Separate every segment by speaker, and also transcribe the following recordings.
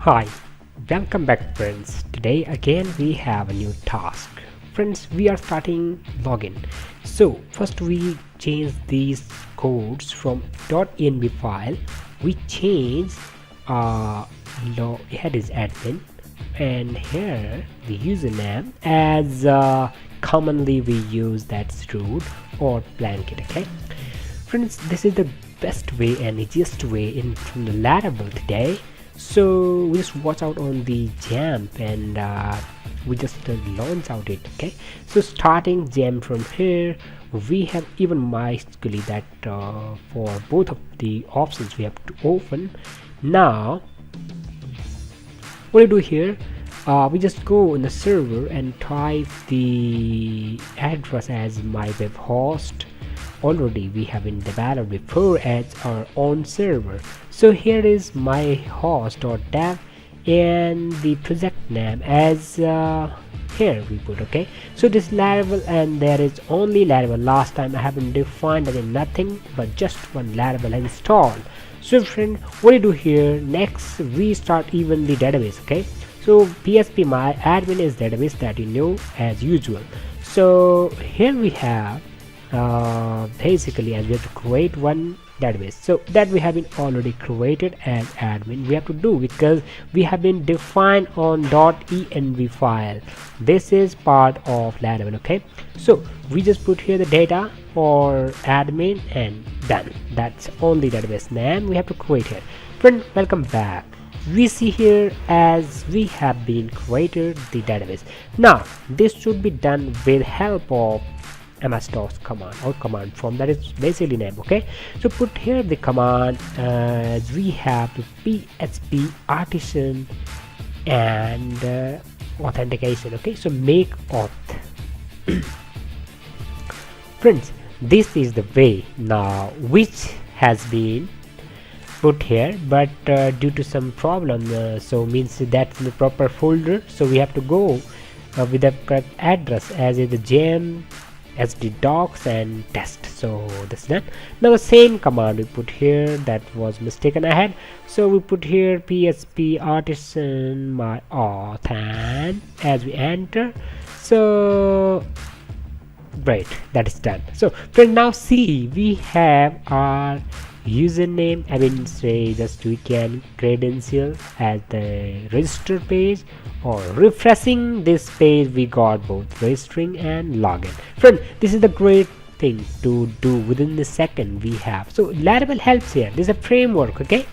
Speaker 1: Hi, welcome back friends. Today again we have a new task. Friends, we are starting login. So first we change these codes from .env file. We change here is admin and here the username as commonly we use that's root or blanket. Okay friends, this is the best way and easiest way in from the Laravel today. So we just watch out on the jump and we just launch out it. Okay, so starting jump from here, we have even mysql that for both of the options we have to open. Now what do you do here, we just go in the server and type the address as my web host. Already we have been developed before as our own server. So here is my host.dev and the project name as here we put. Okay, so this Laravel and there is only Laravel. Last time I haven't defined again nothing but just one Laravel installed. So friend, what do you do here? Next we start even the database. Okay, so PHP my admin is database that you know as usual. So here we have basically as we have to create one database, so that we have been already created as admin we have to do because we have been defined on .env file. This is part of Laravel. Okay, so we just put here the data for admin and done. That's only database name we have to create here. Friend, welcome back. We see here as we have been created the database. Now this should be done with help of ms-dos command or command form, that is basically name. Okay, so put here the command as we have the php artisan and authentication. Okay, so make auth. Friends, this is the way now which has been put here, but due to some problem, so means that's in the proper folder, so we have to go with the correct address as is the gem sd docs and test. So that's done. Now the same command we put here, that was mistaken ahead, so we put here php artisan my auth and as we enter, so great, that is done. So friend, now see we have our username, I mean say just we can credential as the register page or refreshing this page we got both registering and login. Friend, this is the great thing to do within the second we have. So Laravel helps here, this is a framework. Okay,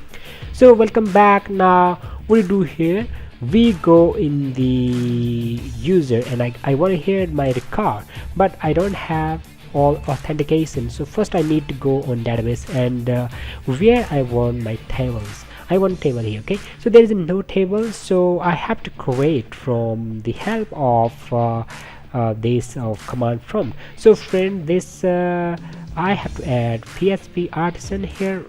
Speaker 1: so welcome back. Now what we do here, we go in the user and I want to hear my record but I don't have all authentication, so first I need to go on database and where I want my tables, I want table here. Okay, so there is no table, so I have to create from the help of this command prompt. So friend, this I have to add php artisan here,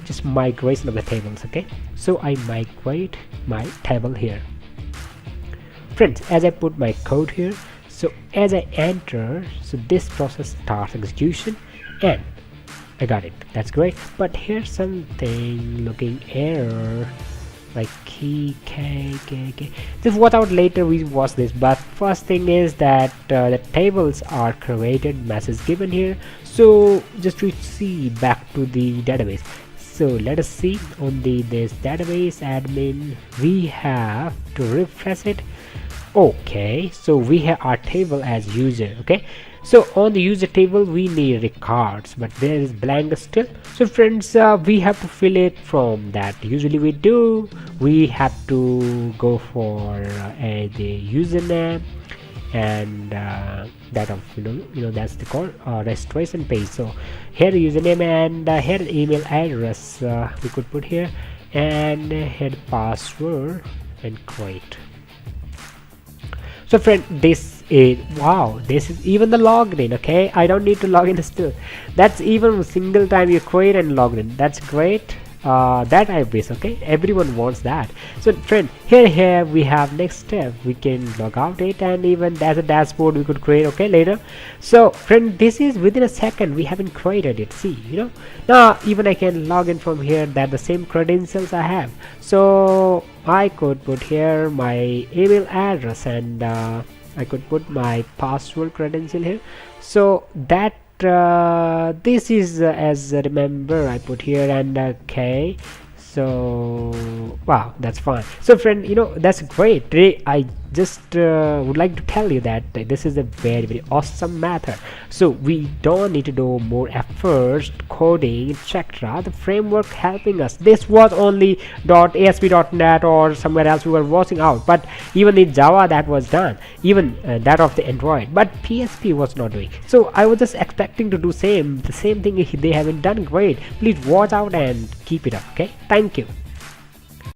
Speaker 1: just migration of the tables. Okay, so I migrate my table here. Friends, as I put my code here, so as I enter, so this process starts execution and I got it. That's great, but here's something looking error like key k. Just watch out later, we watch this, but first thing is that the tables are created, message given here. So just to see back to the database, so let us see on this database admin, we have to refresh it. Okay, so we have our table as user. Okay, so on the user table we need records, but there is blank still. So friends, we have to fill it from that. Usually we have to go for the username and that of you know that's the called registration page. So here the username and here the email address we could put here, and here the password and create. So friend, this is wow, this is even the login. Okay, I don't need to log in still. That's even a single time you create and log in. That's great. that I wish. Okay, everyone wants that. So friend, here we have next step. We can log out it, and even there's a dashboard we could create, okay, later. So friend, this is within a second we haven't created it. See, now even I can log in from here, that the same credentials I have. So I could put here my email address, and I could put my password credential here. So that this is as remember I put here, and okay. So wow, that's fine. So friend, that's great. Today I just would like to tell you that this is a very awesome method. So we don't need to do more efforts coding, etc. The framework helping us. This was only .ASP.NET or somewhere else we were watching out, but even in Java that was done, even that of the Android, but PHP was not doing. So I was just expecting to do the same thing. They haven't done great. Please watch out and keep it up. Okay, thank you.